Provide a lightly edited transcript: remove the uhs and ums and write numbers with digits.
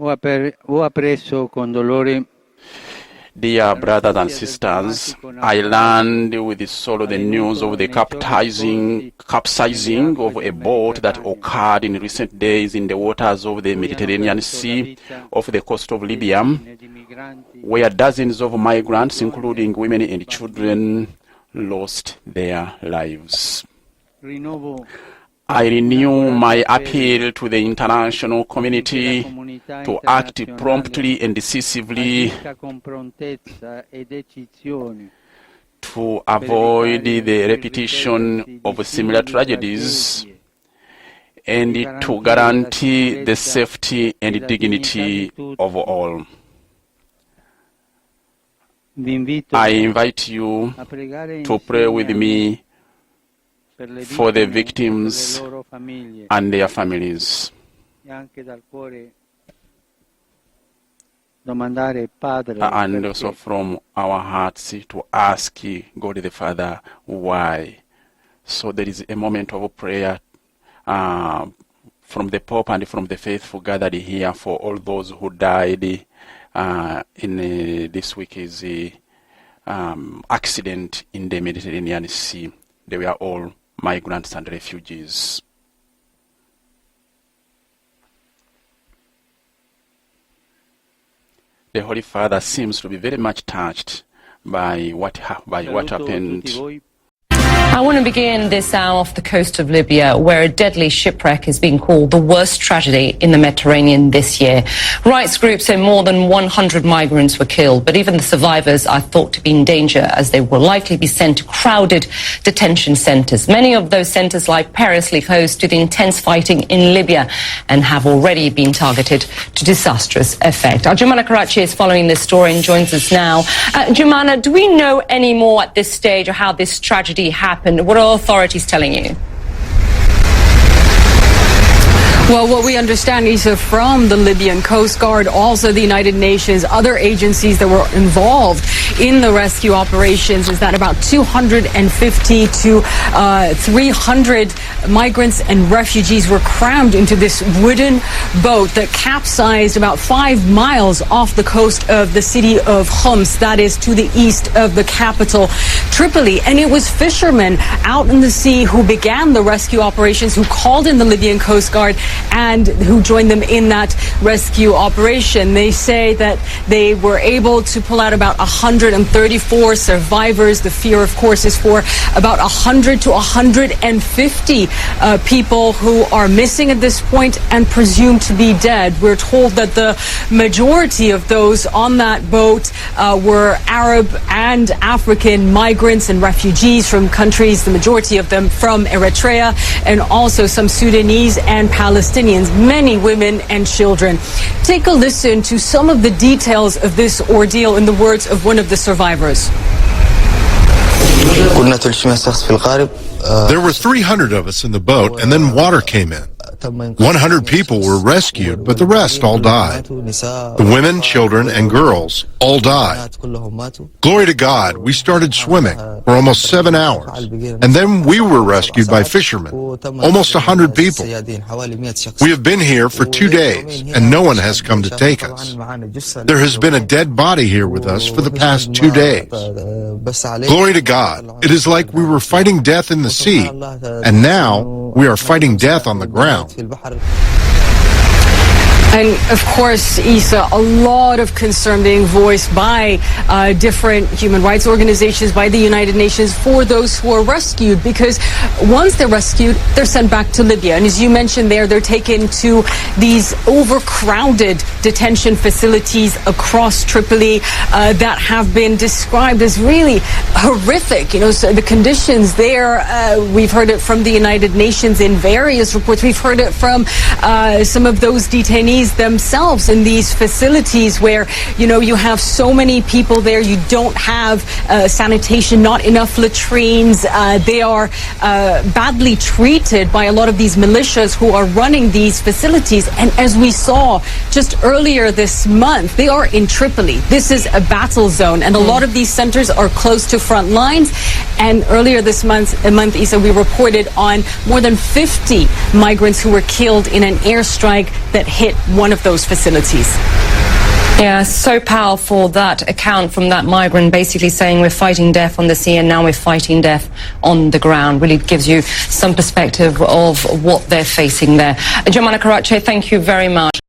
Ho appreso con dolore. Dear brothers and sisters, I learned with sorrow the news of the capsizing of a boat that occurred in recent days in the waters of the Mediterranean Sea off the coast of Libya, where dozens of migrants, including women and children, lost their lives. I renew my appeal to the international community to act promptly and decisively to avoid the repetition of similar tragedies and to guarantee the safety and dignity of all. I invite you to pray with me for the victims and their families. And also from our hearts to ask God the Father why. So there is a moment of prayer from the Pope and from the faithful gathered here for all those who died in this week's accident in the Mediterranean Sea. They were all migrants and refugees. The Holy Father seems to be very much touched by what happened. I want to begin this hour off the coast of Libya, where a deadly shipwreck is being called the worst tragedy in the Mediterranean this year. Rights groups say more than 100 migrants were killed, but even the survivors are thought to be in danger as they will likely be sent to crowded detention centres. Many of those centres lie perilously close to the intense fighting in Libya and have already been targeted to disastrous effect. Our Jumana Karachi is following this story and joins us now. Jumana, do we know any more at this stage of how this tragedy happened? What are authorities telling you? Well, what we understand, Isa, from the Libyan Coast Guard, also the United Nations, other agencies that were involved in the rescue operations, is that about 250 to 300 migrants and refugees were crammed into this wooden boat that capsized about 5 miles off the coast of the city of Homs, that is to the east of the capital, Tripoli. And it was fishermen out in the sea who began the rescue operations, who called in the Libyan Coast Guard and who joined them in that rescue operation. They say that they were able to pull out about 134 survivors. The fear, of course, is for about 100 to 150 people who are missing at this point and presumed to be dead. We're told that the majority of those on that boat were Arab and African migrants and refugees from countries, the majority of them from Eritrea, and also some Sudanese and Palestinians, many women and children. Take a listen to some of the details of this ordeal in the words of one of the survivors. There were 300 of us in the boat, and then water came in. 100 people were rescued, but the rest all died. The women, children, and girls all died. Glory to God, we started swimming for almost 7 hours, and then we were rescued by fishermen, almost 100 people. We have been here for 2 days, and no one has come to take us. There has been a dead body here with us for the past 2 days. Glory to God, it is like we were fighting death in the sea, and now we are fighting death on the ground. And of course, Isa, a lot of concern being voiced by different human rights organizations, by the United Nations, for those who are rescued, because once they're rescued, they're sent back to Libya. And as you mentioned there, they're taken to these overcrowded detention facilities across Tripoli that have been described as really horrific. You know, so the conditions there, we've heard it from the United Nations in various reports. We've heard it from some of those detainees themselves in these facilities where, you know, you have so many people there, you don't have sanitation, not enough latrines. They are badly treated by a lot of these militias who are running these facilities. And as we saw just earlier this month, they are in Tripoli. This is a battle zone, and a lot of these centers are close to front lines. And earlier this month, Isa, we reported on more than 50 migrants who were killed in an airstrike that hit one of those facilities. Yeah, so powerful, that account from that migrant basically saying we're fighting death on the sea and now we're fighting death on the ground. Really gives you some perspective of what they're facing there. Jomana Karache, thank you very much.